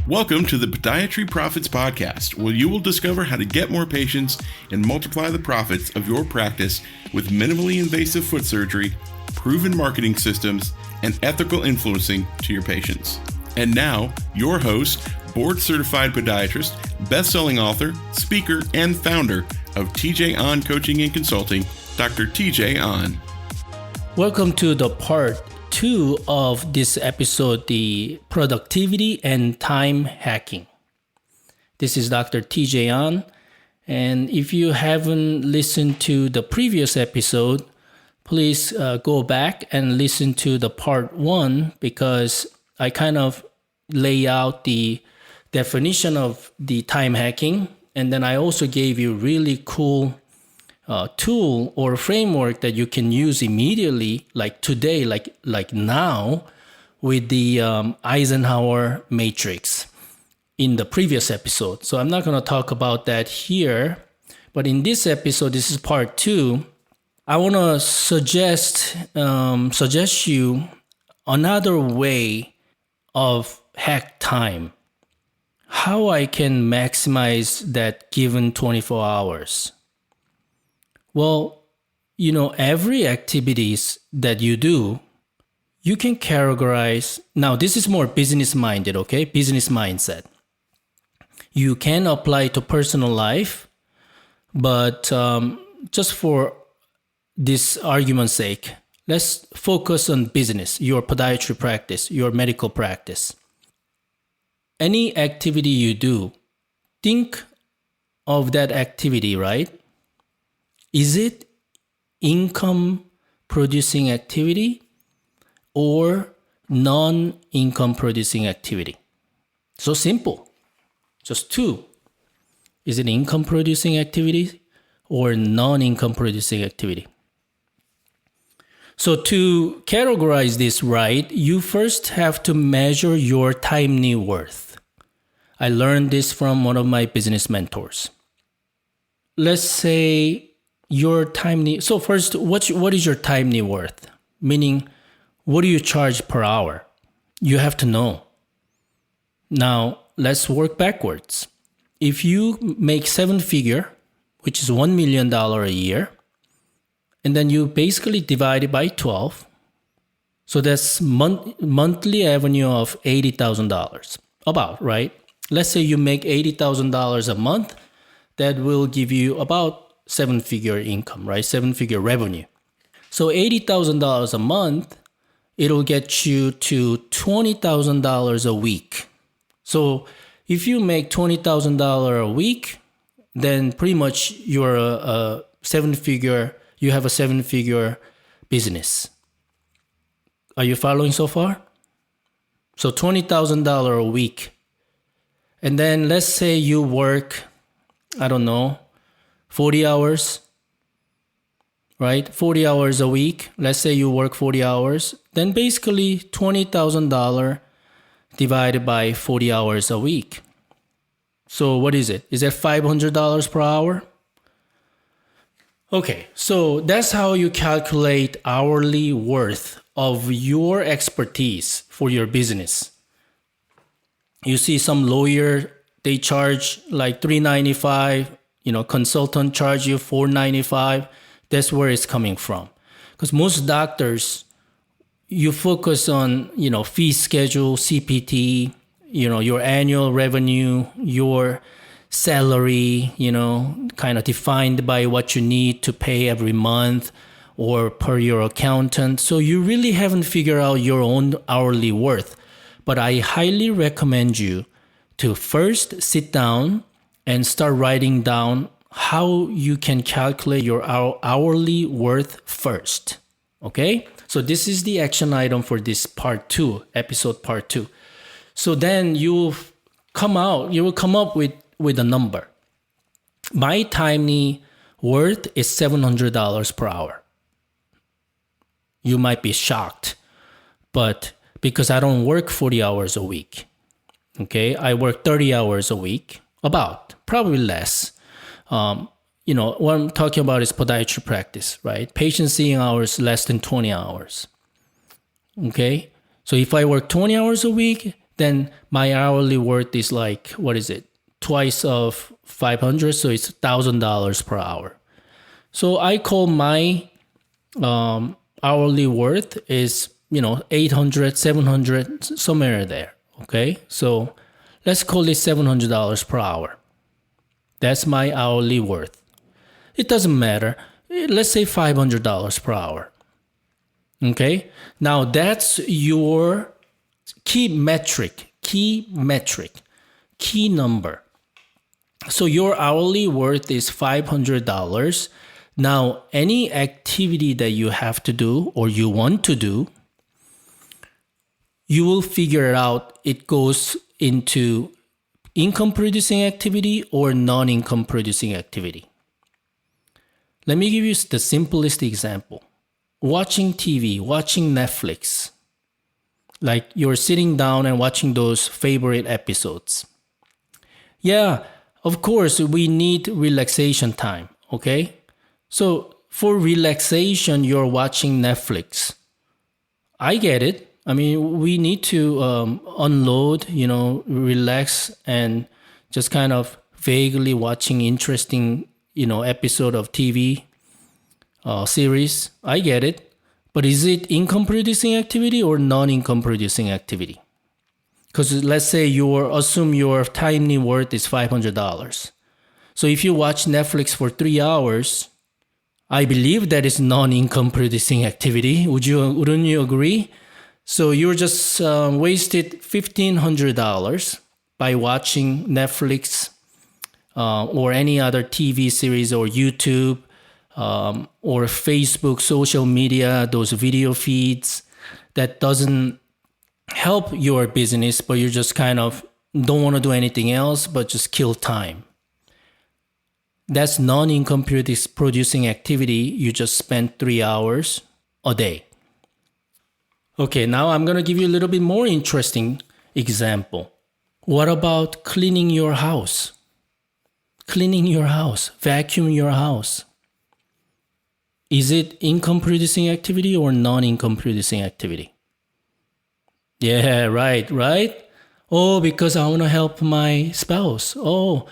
Welcome to the Podiatry Profits Podcast, where you will discover how to get more patients and multiply the profits of your practice with minimally invasive foot surgery, proven marketing systems, and ethical influencing to your patients. And now, your host, board-certified podiatrist, best-selling author, speaker, and founder of TJ Ahn Coaching and Consulting, Dr. TJ Ahn. Welcome to the part 2 of this episode, the productivity and time hacking. This is Dr. TJ Ahn, and if you haven't listened to the previous episode, please go back and listen to the part 1 because I kind of lay out the definition of the time hacking, and then I also gave you really cool tool or framework that you can use immediately, like today, like now, with the Eisenhower matrix in the previous episode. So I'm not going to talk about that here, but in this episode, this is part 2. I want to suggest you another way of hack time. How I can maximize that given 24 hours. Well, every activities that you do, you can categorize. Now, this is more business minded, okay? Business mindset. You can apply to personal life, but just for this argument's sake, let's focus on business, your podiatry practice, your medical practice. Any activity you do, think of that activity, right? Is it income producing activity or non-income producing activity? So simple. Just 2. Is it income producing activity or non-income producing activity? So to categorize this right, you first have to measure your timely worth. I learned this from one of my business mentors. Let's say your timely. So first, what is your timely worth? Meaning, what do you charge per hour? You have to know. Now, let's work backwards. If you make 7-figure, which is $1 million a year, and then you basically divide it by 12, so that's monthly revenue of $80,000, about, right? Let's say you make $80,000 a month, that will give you about 7-figure income, right? 7-figure revenue. So $80,000 a month, it'll get you to $20,000 a week. So if you make $20,000 a week, then pretty much you're a 7-figure, you have a 7-figure business. Are you following so far? So $20,000 a week. And then let's say you work, 40 hours, right? 40 hours a week. Let's say you work 40 hours. Then basically $20,000 divided by 40 hours a week. So what is it? Is that $500 per hour? Okay, so that's how you calculate hourly worth of your expertise for your business. You see some lawyer, they charge like $395. Consultant charge you $495. That's where it's coming from. Because most doctors, you focus on, fee schedule, CPT, your annual revenue, your salary, kind of defined by what you need to pay every month or per your accountant. So you really haven't figured out your own hourly worth. But I highly recommend you to first sit down and start writing down how you can calculate your hourly worth first. Okay? So this is the action item for this part 2, episode part 2. So then you will come up with a number. My timely worth is $700 per hour. You might be shocked, but because I don't work 40 hours a week. Okay? I work 30 hours a week. Probably less. What I'm talking about is podiatry practice, right? Patient seeing hours less than 20 hours. Okay? So if I work 20 hours a week, then my hourly worth is like, what is it? Twice of 500, so it's $1,000 per hour. So I call my hourly worth is, 800, 700, somewhere there. Okay, so let's call it $700 per hour. That's my hourly worth. It doesn't matter. Let's say $500 per hour. Okay, now that's your key number. So your hourly worth is $500. Now, any activity that you have to do or you want to do, you will figure it out. It goes into income producing activity or non-income producing activity. Let me give you the simplest example. Watching TV, watching Netflix. Like you're sitting down and watching those favorite episodes. Yeah, of course, we need relaxation time, okay? So for relaxation, you're watching Netflix. I get it. I mean, we need to unload, relax and just kind of vaguely watching interesting, episode of TV series. I get it. But is it income producing activity or non-income producing activity? Because let's say assume your timely worth is $500. So if you watch Netflix for 3 hours, I believe that is non-income producing activity. Wouldn't you agree? So you're just wasted $1,500 by watching Netflix or any other TV series or YouTube or Facebook, social media, those video feeds that doesn't help your business, but you just kind of don't want to do anything else but just kill time. That's non-income producing activity. You just spend 3 hours a day. Okay, now I'm going to give you a little bit more interesting example. What about cleaning your house? Cleaning your house, vacuum your house. Is it income producing activity or non-income producing activity? Yeah, right. Oh, because I want to help my spouse. Oh,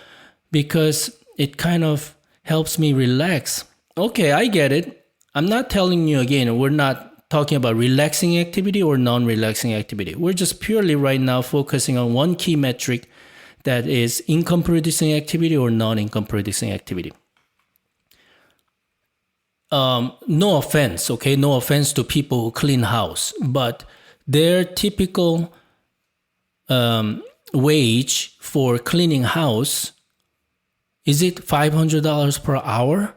because it kind of helps me relax. Okay, I get it. I'm not telling you again, we're not talking about relaxing activity or non-relaxing activity. We're just purely right now focusing on one key metric, that is income producing activity or non-income producing activity. No offense, okay? No offense to people who clean house, but their typical wage for cleaning house, is it $500 per hour?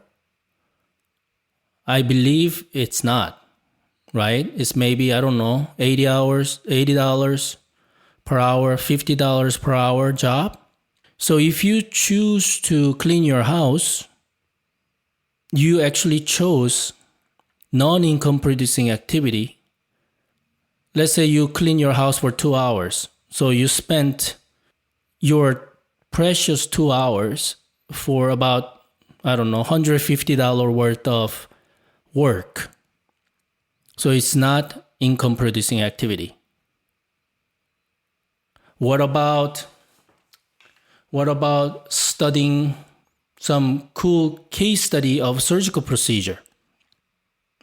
I believe it's not. Right? It's maybe, I don't know, $80 per hour, $50 per hour job. So if you choose to clean your house, you actually chose non-income producing activity. Let's say you clean your house for 2 hours. So you spent your precious 2 hours for about, I don't know, $150 worth of work. So it's not income producing activity. What about studying some cool case study of surgical procedure?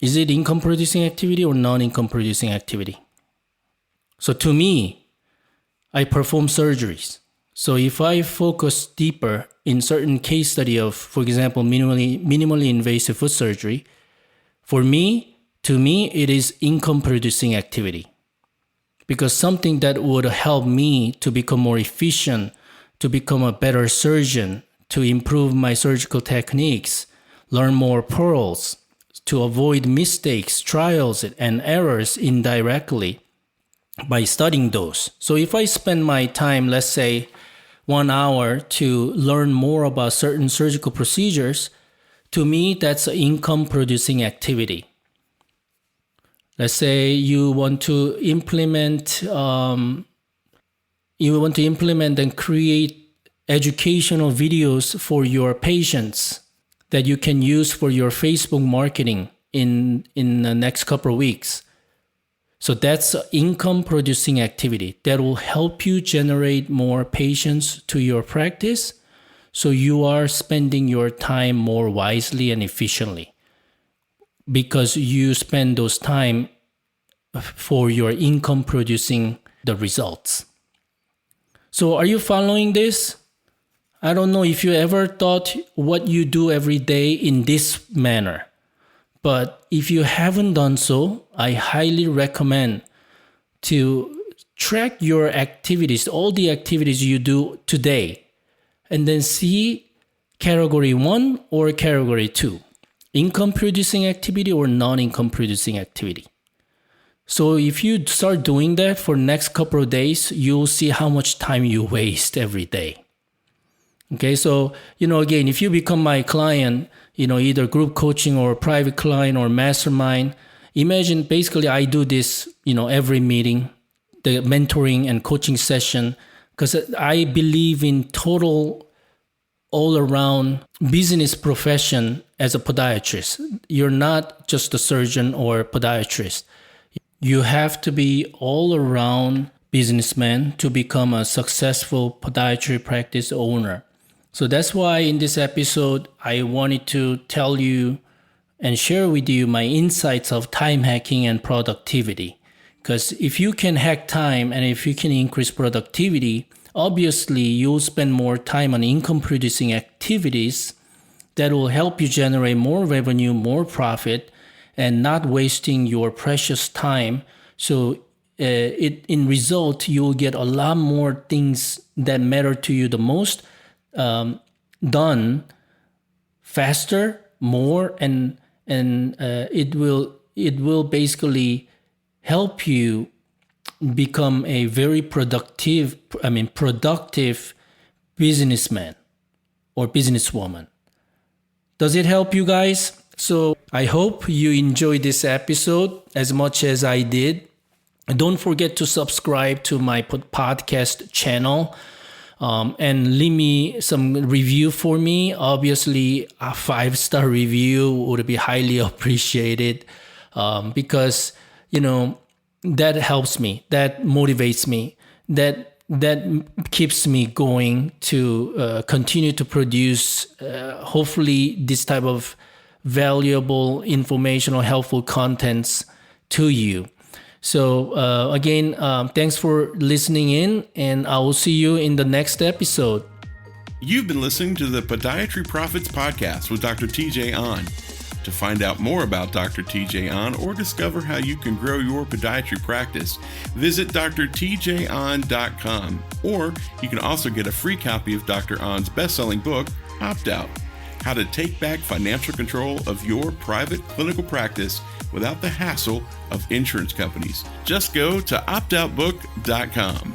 Is it income producing activity or non-income producing activity? So to me, I perform surgeries. So if I focus deeper in certain case study of, for example, minimally invasive foot surgery, to me, it is income producing activity, because something that would help me to become more efficient, to become a better surgeon, to improve my surgical techniques, learn more pearls, to avoid mistakes, trials, and errors indirectly by studying those. So if I spend my time, let's say 1 hour to learn more about certain surgical procedures, to me, that's an income producing activity. Let's say you want to implement and create educational videos for your patients that you can use for your Facebook marketing in the next couple of weeks. So that's an income producing activity that will help you generate more patients to your practice. So you are spending your time more wisely and efficiently because you spend those time for your income producing the results. So are you following this? I don't know if you ever thought what you do every day in this manner. But if you haven't done so, I highly recommend to track your activities, all the activities you do today, and then see category 1 or category 2, income producing activity or non-income producing activity. So if you start doing that for next couple of days, you'll see how much time you waste every day. Okay, so, again, if you become my client, either group coaching or private client or mastermind, imagine basically I do this, every meeting, the mentoring and coaching session, because I believe in total all around business profession as a podiatrist. You're not just a surgeon or a podiatrist. You have to be all around businessman to become a successful podiatry practice owner. So that's why in this episode, I wanted to tell you and share with you my insights of time hacking and productivity. Because if you can hack time and if you can increase productivity, obviously you'll spend more time on income producing activities that will help you generate more revenue, more profit, and not wasting your precious time. So in result, you'll get a lot more things that matter to you the most done faster, more, and it will basically help you become a very productive businessman or businesswoman. Does it help you guys? So I hope you enjoyed this episode as much as I did. Don't forget to subscribe to my podcast channel. And leave me some review for me. Obviously, a 5-star review would be highly appreciated because, that helps me, that motivates me, that keeps me going to continue to produce, hopefully, this type of valuable information or helpful contents to you. So again, thanks for listening in, and I will see you in the next episode. You've been listening to the Podiatry Profits Podcast with Dr. TJ Ahn. To find out more about Dr. TJ Ahn or discover how you can grow your podiatry practice, visit drtjahn.com. Or you can also get a free copy of Dr. Ahn's best-selling book, Opt Out: How to Take Back Financial Control of Your Private Clinical Practice Without the Hassle of Insurance Companies. Just go to optoutbook.com.